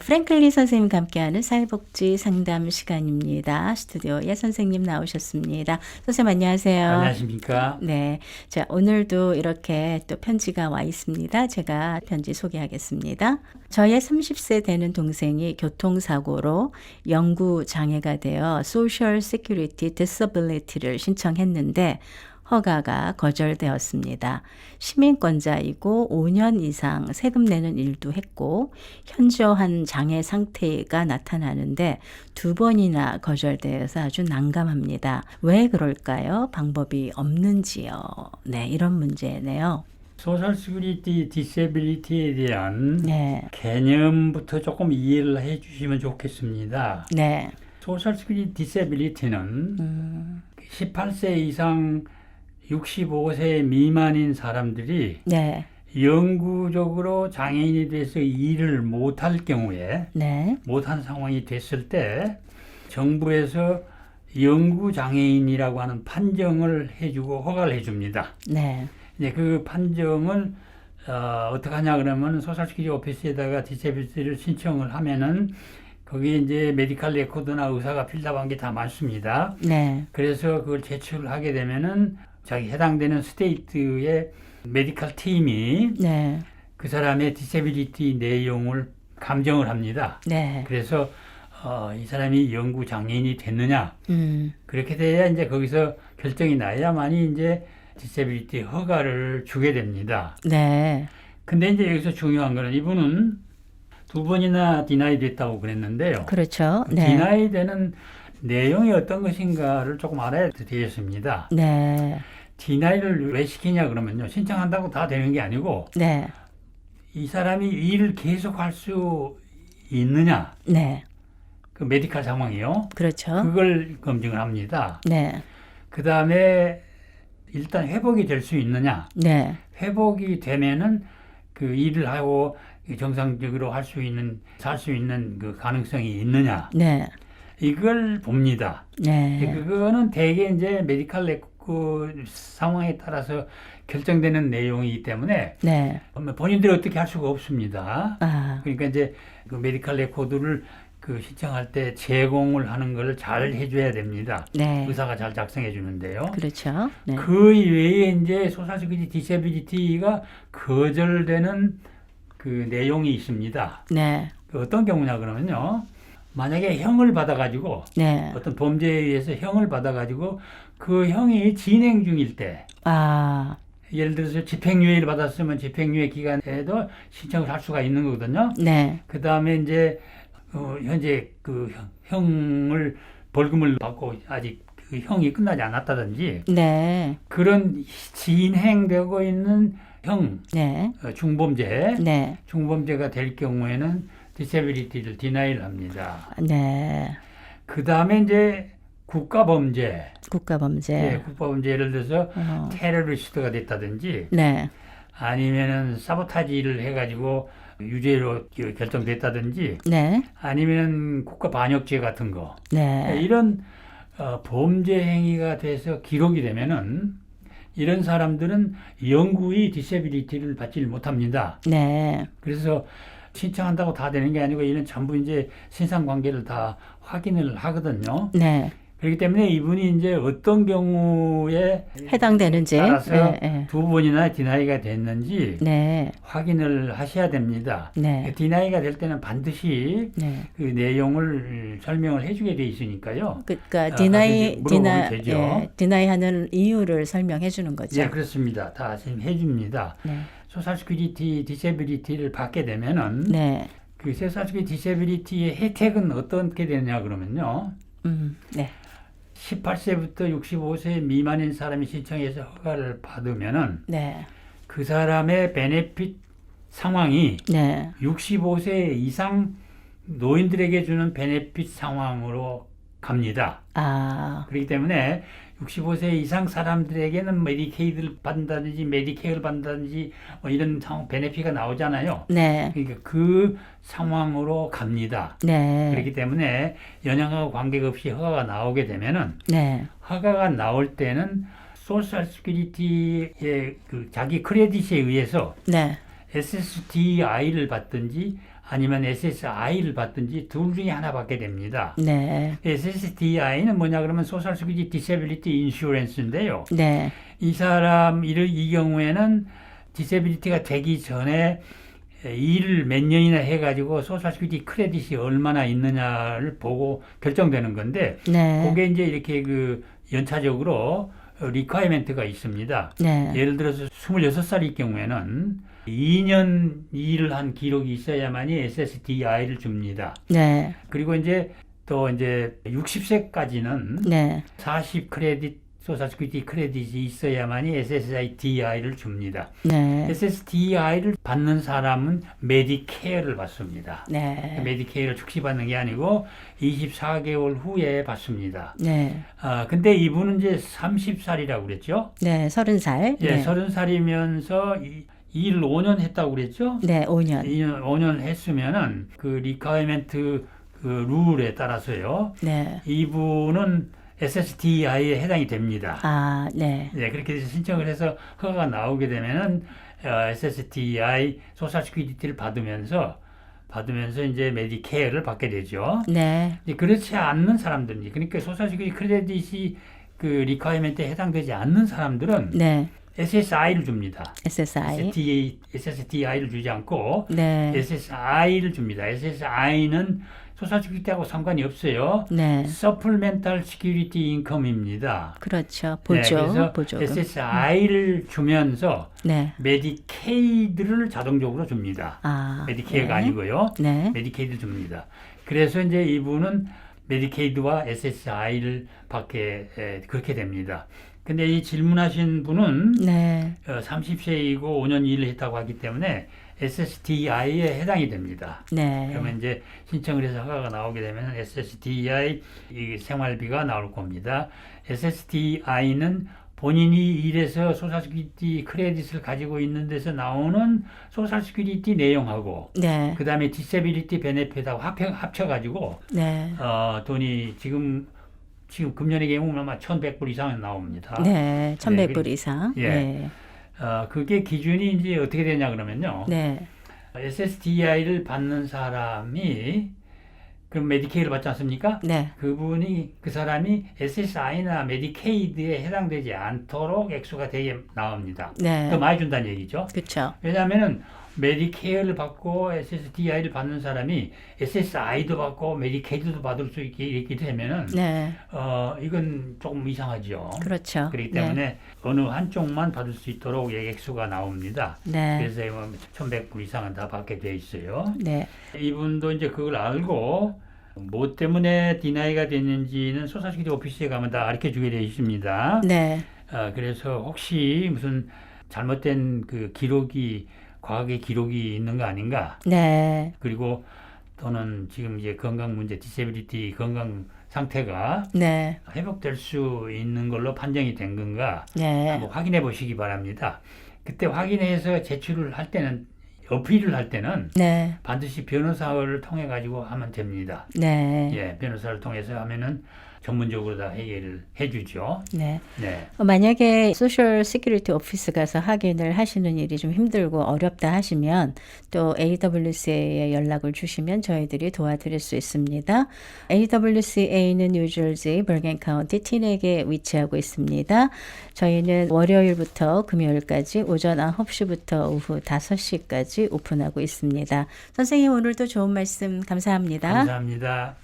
프랭클린 선생님과 함께하는 사회복지 상담 시간입니다. 스튜디오 예 선생님 나오셨습니다. 선생님 안녕하세요. 안녕하십니까? 네, 자 오늘도 이렇게 또 편지가 와 있습니다. 제가 편지 소개하겠습니다. 저의 30세 되는 동생이 교통사고로 영구 장애가 되어 소셜 세큐리티 디서빌리티를 신청했는데 허가가 거절되었습니다. 시민권자이고 5년 이상 세금 내는 일도 했고 현저한 장애 상태가 나타나는데 2번이나 거절되어서 아주 난감합니다. 왜 그럴까요? 방법이 없는지요? 네, 이런 문제네요. 소셜 시큐리티 디세빌리티에 대한 개념부터 조금 이해를 해 주시면 좋겠습니다. 네. 소셜 시큐리티 디세빌리티는 18세 이상 65세 미만인 사람들이 영구적으로 장애인이 돼서 일을 못할 경우에 못한 상황이 됐을 때 정부에서 영구 장애인이라고 하는 판정을 해주고 허가를 해줍니다. 이제 그 판정을 어떻게 하냐 그러면 소셜 시큐리티 오피스에다가 디세빌리티를 신청을 하면은 거기에 이제 메디컬 레코드나 의사가 필요한 게 다 많습니다. 그래서 그걸 제출하게 되면은 자기 해당되는 스테이트의 메디컬 팀이 그 사람의 디세빌리티 내용을 감정을 합니다. 그래서 이 사람이 영구 장애인이 됐느냐 그렇게 돼야 이제 거기서 결정이 나야만이 이제 디세빌리티 허가를 주게 됩니다. 근데 이제 여기서 중요한 거는 이분은 2번이나 디나이 됐다고 그랬는데요. 그렇죠. 디나이 되는 내용이 어떤 것인가를 조금 알아야 되겠습니다. 디나이를 왜 시키냐 그러면요. 신청한다고 다 되는 게 아니고 이 사람이 일을 계속 할 수 있느냐 그 메디컬 상황이요. 그렇죠. 그걸 검증을 합니다. 그 다음에 일단 회복이 될 수 있느냐 회복이 되면은 그 일을 하고 정상적으로 할 수 있는 살 수 있는 그 가능성이 있느냐 이걸 봅니다. 그거는 대개 이제 메디컬 레코드 상황에 따라서 결정되는 내용이기 때문에 본인들이 어떻게 할 수가 없습니다. 그러니까 이제 그 메디컬 레코드를 그 신청할 때 제공을 하는 걸 잘 해줘야 됩니다. 의사가 잘 작성해 주는데요. 그렇죠. 그 이외에 이제 소셜 시큐리티 디세빌리티가 거절되는 그 내용이 있습니다. 어떤 경우냐 그러면요. 만약에 형을 받아가지고 어떤 범죄에 의해서 형을 받아가지고 그 형이 진행 중일 때 예를 들어서 집행유예를 받았으면 집행유예 기간에도 신청을 할 수가 있는 거거든요. 그 다음에 이제 현재 그 형을 벌금을 받고 아직 그 형이 끝나지 않았다든지 그런 진행되고 있는 형 중범죄가 될 경우에는 디세빌리티를 디나이를 합니다. 그 다음에 이제 국가범죄 예를 들어서 테러리스트가 됐다든지 아니면은 사보타지를 해가지고 유죄로 결정됐다든지 아니면 국가 반역죄 같은 거 이런 범죄 행위가 돼서 기록이 되면은 이런 사람들은 영구히 디세빌리티를 받지 못합니다. 그래서 신청한다고 다 되는 게 아니고 이런 전부 이제 신상관계를 다 확인을 하거든요. 그렇기 때문에 이분이 이제 어떤 경우에 해당되는지 따라서 2번이나 디나이가 됐는지 확인을 하셔야 됩니다. 디나이가 될 때는 반드시 그 내용을 설명을 해주게 돼 있으니까요. 그러니까 디나이하는 이유를 설명해 주는 거죠. 네, 그렇습니다. 다 지금 해줍니다. 소셜 시큐리티 디세빌리티를 받게 되면은 그 소셜 시큐리티 디세빌리티의 혜택은 어떻게 되느냐 그러면요. 18세부터 65세 미만인 사람이 신청해서 허가를 받으면은 그 사람의 베네핏 상황이 65세 이상 노인들에게 주는 베네핏 상황으로 갑니다. 그렇기 때문에 65세 이상 사람들에게는 메디케이드를 받는다든지 메디케어를 받는다든지 뭐 이런 상황 베네핏가 나오잖아요. 그러니까 그 상황으로 갑니다. 그렇기 때문에 연령하고 관계없이 허가가 나오게 되면은 허가가 나올 때는 소셜 시큐리티의 그 자기 크레딧에 의해서 SSDI를 받든지 아니면 SSI를 받든지 둘 중에 하나 받게 됩니다. 네. SSDI는 뭐냐 그러면 Social Security Disability Insurance인데요. 네. 이 경우에는 디세빌리티가 되기 전에 일을 몇 년이나 해가지고 소셜 시큐리티 크레딧이 얼마나 있느냐를 보고 결정되는 건데, 네. 그게 이제 이렇게 그 연차적으로 리ኳ이먼트가 있습니다. 네. 예를 들어서 26살일 경우에는 2년 일을 한 기록이 있어야만이 SSDI를 줍니다. 네. 그리고 이제 또 이제 60세까지는 네. 40 크레딧 소셜 시큐리티 크레딧이 있어야만이 SSDI를 줍니다. 네. SSDI를 받는 사람은 메디케어를 받습니다. 네. 메디케어를 즉시 받는 게 아니고 24개월 후에 받습니다. 네. 근데 이분은 이제 30살이라고 그랬죠? 네. 30살. 예, 네. 30살이면서 일을 5년 했다고 그랬죠? 네. 5년. 5년 했으면은 그 리ኳ이먼트 그 룰에 따라서요. 네. 이분은 SSDI에 해당이 됩니다. 아, 네. 네, 그렇게 해서 신청을 해서 허가가 나오게 되면은 SSDI 소셜 시큐리티를 받으면서 이제 메디케어를 받게 되죠. 네. 그렇지 않는 사람들이, 그러니까 소셜 시큐리티 크레딧이 그 리ኳ이먼트에 해당되지 않는 사람들은 네. SSI를 줍니다. SSI. SSDI를 주지 않고 네. SSI를 줍니다. SSI는 소셜 시큐리티하고 상관이 없어요. 네. Supplemental Security Income입니다. 그렇죠. 보조. 네, 그래서 보조금. SSI를 주면서 네. 메디케이드를 자동적으로 줍니다. 아. 메디케어가 네. 아니고요. 네. 메디케이드 줍니다. 그래서 이제 이분은 메디케이드와 SSI를 받게 그렇게 됩니다. 근데 이 질문하신 분은 네. 30세이고 5년 일을 했다고 하기 때문에 SSDI에 해당이 됩니다. 네. 그러면 이제 신청을 해서 허가가 나오게 되면 SSDI 이 생활비가 나올 겁니다. SSDI는 본인이 일해서 소셜시큐리티 크레딧을 가지고 있는 데서 나오는 소셜시큐리티 내용하고 네. 그 다음에 디세빌리티 베네핏하고 합쳐가지고 네. 돈이 지금 금년의 경우는 아마 1,100불 이상은 나옵니다. 네. 1,100불 네, 이상. 예. 네. 그게 기준이 이제 어떻게 되냐 그러면요. 네. SSDI를 받는 사람이 그럼 메디케이를 받지 않습니까? 네. 그 사람이 SSI나 메디케이드에 해당되지 않도록 액수가 되게 나옵니다. 네. 더 많이 준다는 얘기죠. 그렇죠. 왜냐하면은 메디케어를 받고 SSDI를 받는 사람이 SSI도 받고 메디케이드도 받을 수 있게 되면은 네. 이건 조금 이상하죠. 그렇죠. 그렇기 때문에 어느 한쪽만 받을 수 있도록 액수가 나옵니다. 네. 그래서 1,100불 이상은 다 받게 돼 있어요. 네. 이분도 이제 그걸 알고 뭐 때문에 디나이가 됐는지는 소셜시큐리티 오피스에 가면 다 가르쳐 주게 되어 있습니다. 네. 그래서 혹시 무슨 잘못된 그 과학의 기록이 있는 거 아닌가? 네. 그리고 또는 지금 이제 건강 문제, 디세빌리티 건강 상태가 네. 회복될 수 있는 걸로 판정이 된 건가? 네. 한번 확인해 보시기 바랍니다. 그때 확인해서 제출을 할 때는 어필을 할 때는 네. 반드시 변호사를 통해 가지고 하면 됩니다. 네. 예, 변호사를 통해서 하면은 전문적으로 다 해결을 해주죠. 네. 네. 만약에 소셜 시큐리티 오피스 가서 확인을 하시는 일이 좀 힘들고 어렵다 하시면 또 AWCA에 연락을 주시면 저희들이 도와드릴 수 있습니다. AWCA는 뉴저지 버겐 카운티 티넥에 위치하고 있습니다. 저희는 월요일부터 금요일까지 오전 9시부터 오후 5시까지 오픈하고 있습니다. 선생님 오늘도 좋은 말씀 감사합니다. 감사합니다.